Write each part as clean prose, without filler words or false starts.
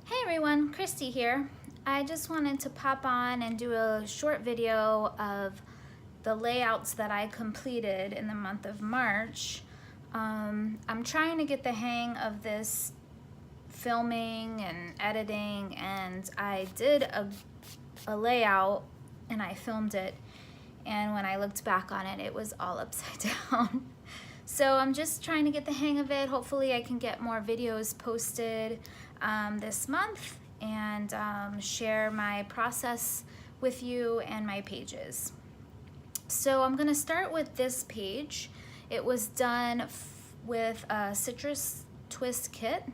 Hey everyone, Christy here. I just wanted to pop on and do a short video of the layouts that I completed in the month of March. I'm trying to get the hang of this filming and editing, and I did a layout and I filmed it, and when I looked back on it, it was all upside down. So I'm just trying to get the hang of it. Hopefully I can get more videos posted this month and share my process with you and my pages. So I'm gonna start with this page. It was done with a Citrus Twist kit,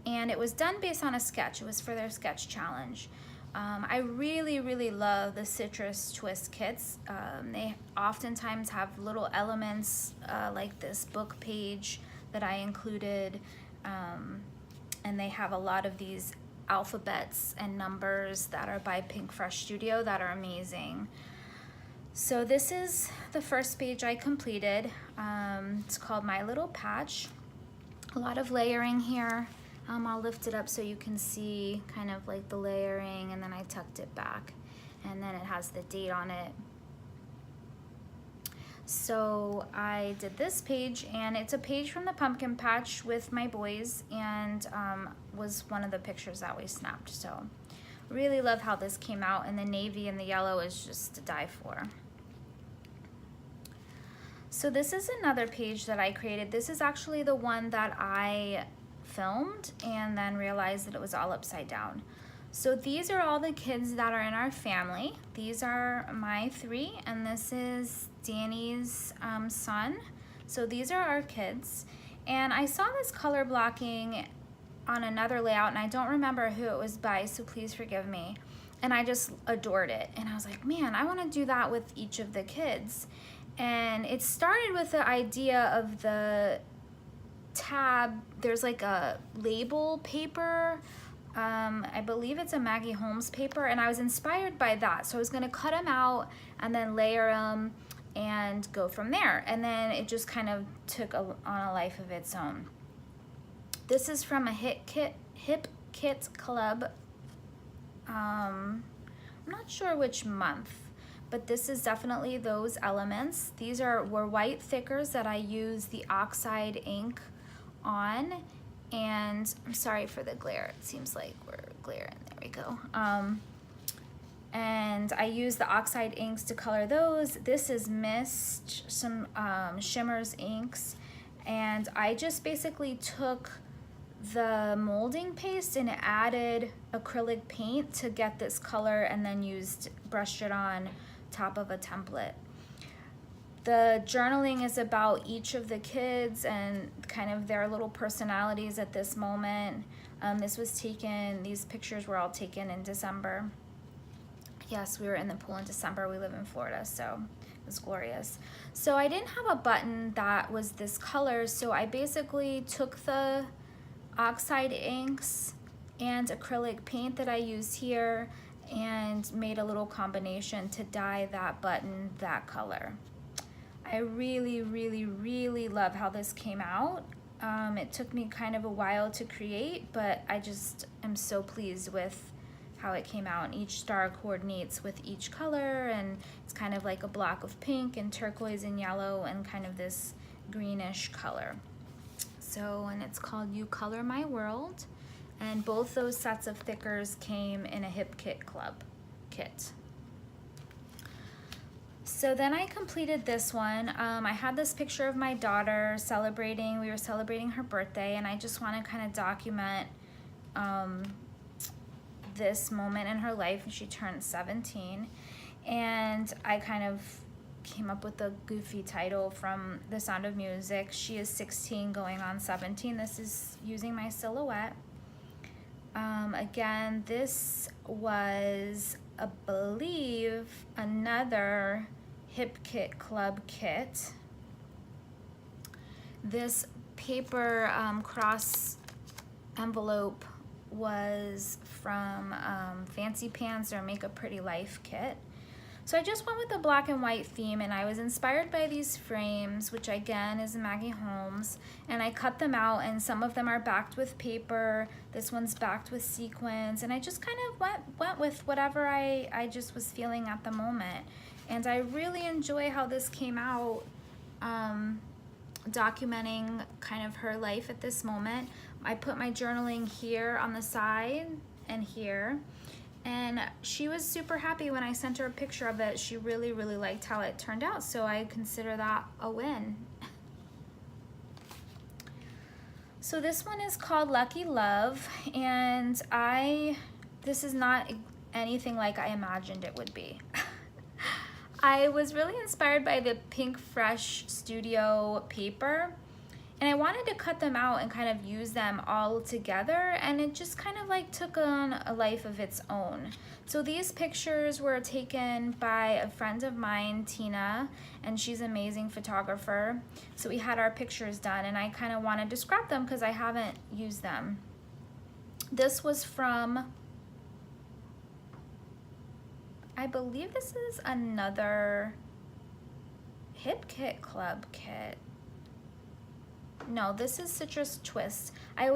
and it was done based on a sketch. It was for their sketch challenge. I really love the Citrus Twist kits. They oftentimes have little elements like this book page that I included, and they have a lot of these alphabets and numbers that are by Pink Fresh Studio that are amazing. So this is the first page I completed. It's called My Little Patch. A lot of layering here. I'll lift it up so you can see kind of like the layering, and then I tucked it back, and then it has the date on it. So I did this page, and it's a page from the pumpkin patch with my boys, and was one of the pictures that we snapped. So really love how this came out, and the navy and the yellow is just to die for. So this is another page that I created. This is actually the one that I filmed and then realized that it was all upside down. So these are all the kids that are in our family. These are my three, and this is Danny's son. So these are our kids. And I saw this color blocking on another layout, and I don't remember who it was by, so please forgive me. And I just adored it. And I was like, man, I want to do that with each of the kids. And it started with the idea of the tab. There's like a label paper. I believe it's a Maggie Holmes paper, and I was inspired by that. So I was gonna cut them out and then layer them and go from there. And then it just kind of took on a life of its own. This is from a Hip Kit Club. I'm not sure which month, but this is definitely those elements. These were white thickers that I used the oxide ink on, and I'm sorry for the glare. It seems like we're glaring. There we go. And I used the oxide inks to color those. This is Mist, some Shimmers inks, and I just basically took the molding paste and added acrylic paint to get this color, and then brushed it on top of a template. The journaling is about each of the kids and kind of their little personalities at this moment. These pictures were all taken in December. Yes, we were in the pool in December. We live in Florida, so it was glorious. So I didn't have a button that was this color, so I basically took the oxide inks and acrylic paint that I used here and made a little combination to dye that button that color. I really love how this came out. It took me kind of a while to create, but I just am so pleased with how it came out. And each star coordinates with each color, and it's kind of like a block of pink and turquoise and yellow and kind of this greenish color. So, and it's called You Color My World. And both those sets of thickers came in a Hip Kit Club kit. So then I completed this one. I had this picture of my daughter we were celebrating her birthday, and I just want to kind of document this moment in her life. She turned 17, and I kind of came up with a goofy title from The Sound of Music. She is 16 going on 17. This is using my silhouette. Again, this was, I believe, another Hip Kit Club kit. This paper cross envelope was from Fancy Pants or Make a Pretty Life kit. So I just went with the black and white theme, and I was inspired by these frames, which again is Maggie Holmes, and I cut them out, and some of them are backed with paper. This one's backed with sequins, and I just kind of went with whatever I just was feeling at the moment. And I really enjoy how this came out, documenting kind of her life at this moment. I put my journaling here on the side and here. And she was super happy when I sent her a picture of it. She really, really liked how it turned out, so I consider that a win. So this one is called Lucky Love, and this is not anything like I imagined it would be. I was really inspired by the Pink Fresh Studio paper, and I wanted to cut them out and kind of use them all together, and it just kind of like took on a life of its own. So these pictures were taken by a friend of mine, Tina, and she's an amazing photographer. So we had our pictures done, and I kind of wanted to scrap them because I haven't used them. This was from, I believe this is another Hip Kit Club kit. No, this is Citrus Twist. I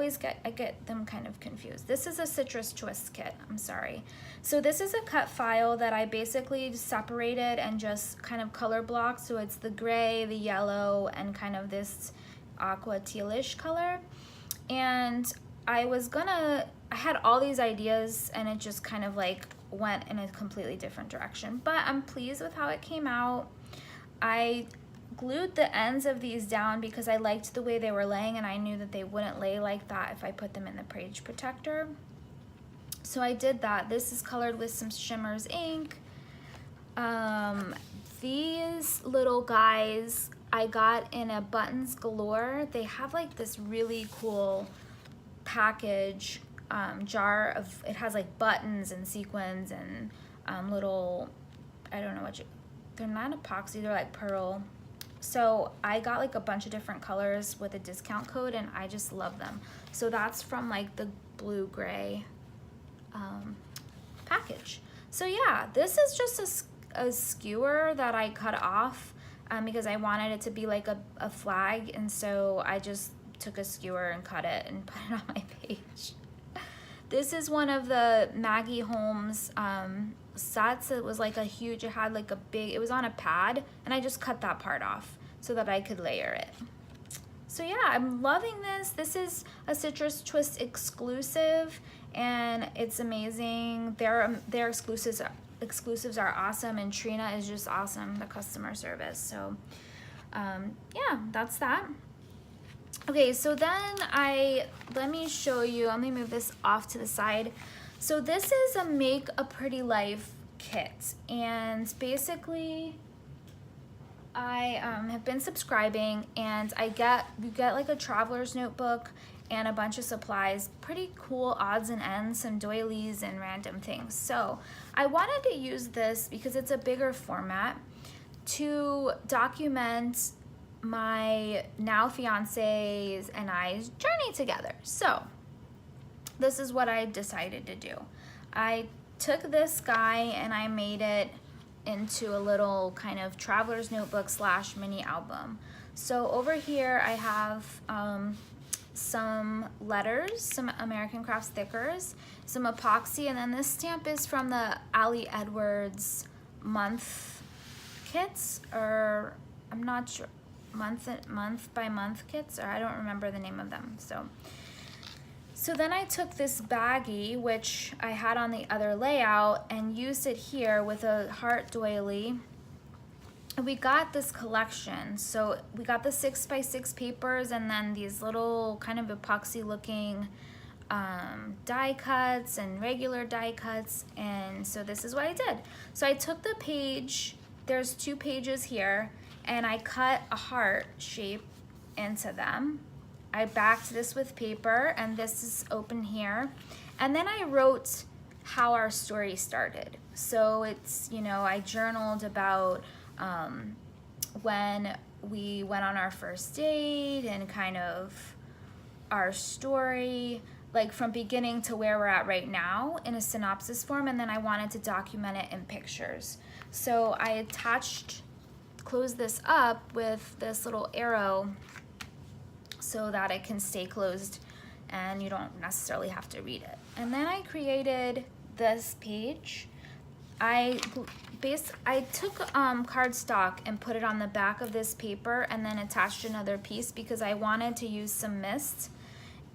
get them kind of confused. This is a Citrus Twist kit, I'm sorry. So this is a cut file that I basically separated and just kind of color blocked. So it's the gray, the yellow, and kind of this aqua tealish color. And I had all these ideas, and it just kind of like went in a completely different direction. But I'm pleased with how it came out. I glued the ends of these down because I liked the way they were laying, and I knew that they wouldn't lay like that if I put them in the page protector. So I did that. This is colored with some Shimmers ink. These little guys I got in a Buttons Galore. They have like this really cool package jar of, it has like buttons and sequins and little, I don't know they're not epoxy, they're like pearl. So I got like a bunch of different colors with a discount code, and I just love them. So that's from like the blue gray package. So yeah, this is just a skewer that I cut off because I wanted it to be like a flag, and so I just took a skewer and cut it and put it on my page. This is one of the Maggie Holmes sets. It was like a huge, it had like a big, it was on a pad, and I just cut that part off so that I could layer it. So yeah, I'm loving this. This is a Citrus Twist exclusive, and it's amazing. Their exclusives are awesome, and Trina is just awesome, the customer service. So yeah, that's that. Okay, so then let me show you, let me move this off to the side. So this is a Make a Pretty Life kit, and basically I have been subscribing, and you get like a traveler's notebook and a bunch of supplies, pretty cool odds and ends, some doilies and random things. So I wanted to use this because it's a bigger format to document my now fiance's and I's journey together. So this is what I decided to do. I took this guy and I made it into a little kind of traveler's notebook / mini album. So over here I have some letters, some American Crafts stickers, some epoxy, and then this stamp is from the Ali Edwards month kits, or I'm not sure, month by month kits, or I don't remember the name of them. So then I took this baggie, which I had on the other layout, and used it here with a heart doily. And we got this collection. So we got the 6x6 papers, and then these little kind of epoxy looking die cuts and regular die cuts. And so this is what I did. So I took the page, there's 2 pages here, and I cut a heart shape into them. I backed this with paper, and this is open here. And then I wrote how our story started. So it's, you know, I journaled about when we went on our first date and kind of our story, like from beginning to where we're at right now in a synopsis form, and then I wanted to document it in pictures. So I closed this up with this little arrow so that it can stay closed and you don't necessarily have to read it. And then I created this page. I took cardstock and put it on the back of this paper and then attached another piece because I wanted to use some mist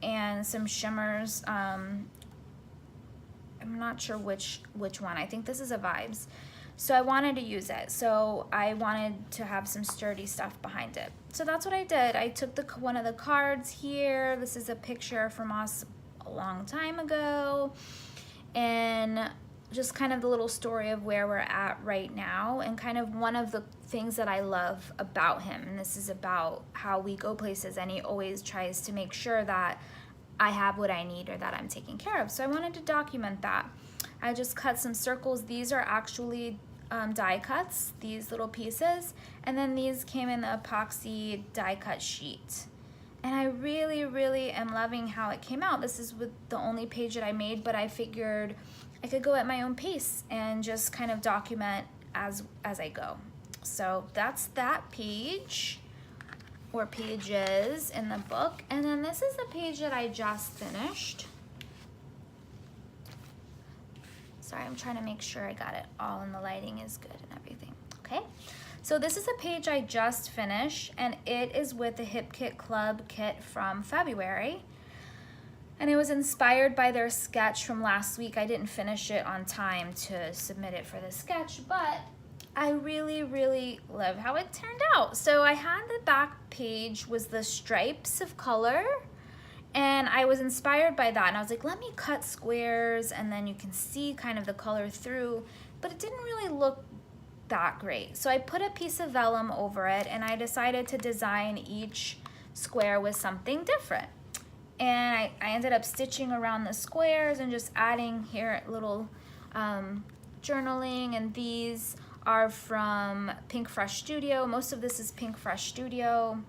and some shimmers. I'm not sure which one. I think this is a Vibes. So I wanted to use it. So I wanted to have some sturdy stuff behind it. So that's what I did. I took one of the cards here. This is a picture from us a long time ago. And just kind of the little story of where we're at right now and kind of one of the things that I love about him. And this is about how we go places and he always tries to make sure that I have what I need or that I'm taken care of. So I wanted to document that. I just cut some circles. These are actually die cuts, these little pieces. And then these came in the epoxy die cut sheet. And I really, really am loving how it came out. This is with the only page that I made, but I figured I could go at my own pace and just kind of document as I go. So that's that page or pages in the book. And then this is the page that I just finished. Sorry, I'm trying to make sure I got it all and the lighting is good and everything. Okay, so this is a page I just finished and it is with the Hip Kit Club kit from February. And it was inspired by their sketch from last week. I didn't finish it on time to submit it for the sketch, but I really, really love how it turned out. So I had the back page was the stripes of color, and I was inspired by that. And I was like, let me cut squares, and then you can see kind of the color through, but it didn't really look that great. So I put a piece of vellum over it, and I decided to design each square with something different. And I ended up stitching around the squares and just adding here little journaling, and these are from Pink Fresh Studio. Most of this is Pink Fresh Studio.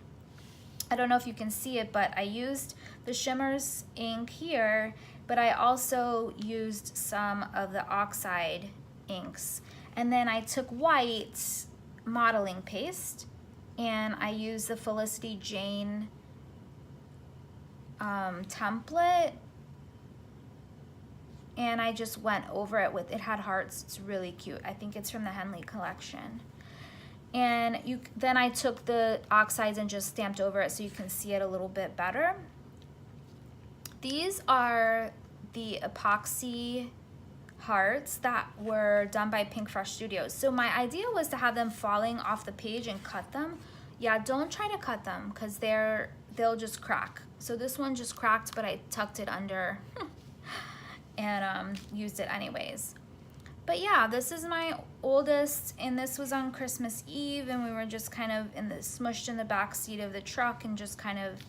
I don't know if you can see it, but I used the Shimmers ink here, but I also used some of the Oxide inks. And then I took white modeling paste and I used the Felicity Jane template, and I just went over it with, it had hearts, it's really cute. I think it's from the Henley collection. And then I took the oxides and just stamped over it so you can see it a little bit better. These are the epoxy hearts that were done by Pink Fresh Studios. So my idea was to have them falling off the page and cut them. Yeah, don't try to cut them because they'll just crack. So this one just cracked, but I tucked it under and used it anyways. But yeah, this is my oldest, and this was on Christmas Eve, and we were just kind of smushed in the back seat of the truck and just kind of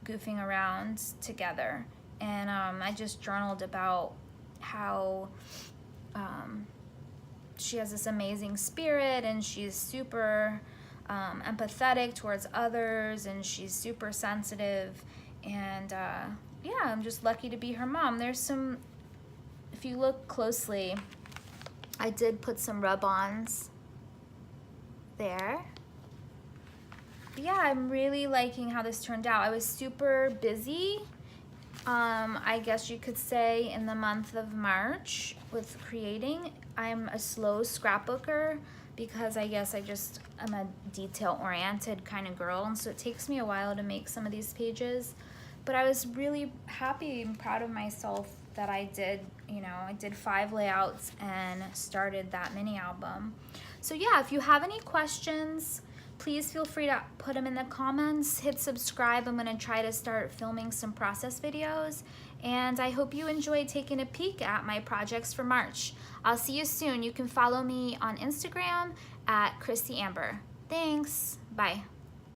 goofing around together. And I just journaled about how she has this amazing spirit, and she's super empathetic towards others, and she's super sensitive. And yeah, I'm just lucky to be her mom. There's some, if you look closely, I did put some rub-ons there. But yeah, I'm really liking how this turned out. I was super busy, I guess you could say, in the month of March with creating. I'm a slow scrapbooker because I guess I'm a detail-oriented kind of girl, and so it takes me a while to make some of these pages. But I was really happy and proud of myself that I did, I did 5 layouts and started that mini album. So yeah, if you have any questions, please feel free to put them in the comments. Hit subscribe. I'm gonna try to start filming some process videos. And I hope you enjoyed taking a peek at my projects for March. I'll see you soon. You can follow me on Instagram at Chrissy Amber. Thanks, bye.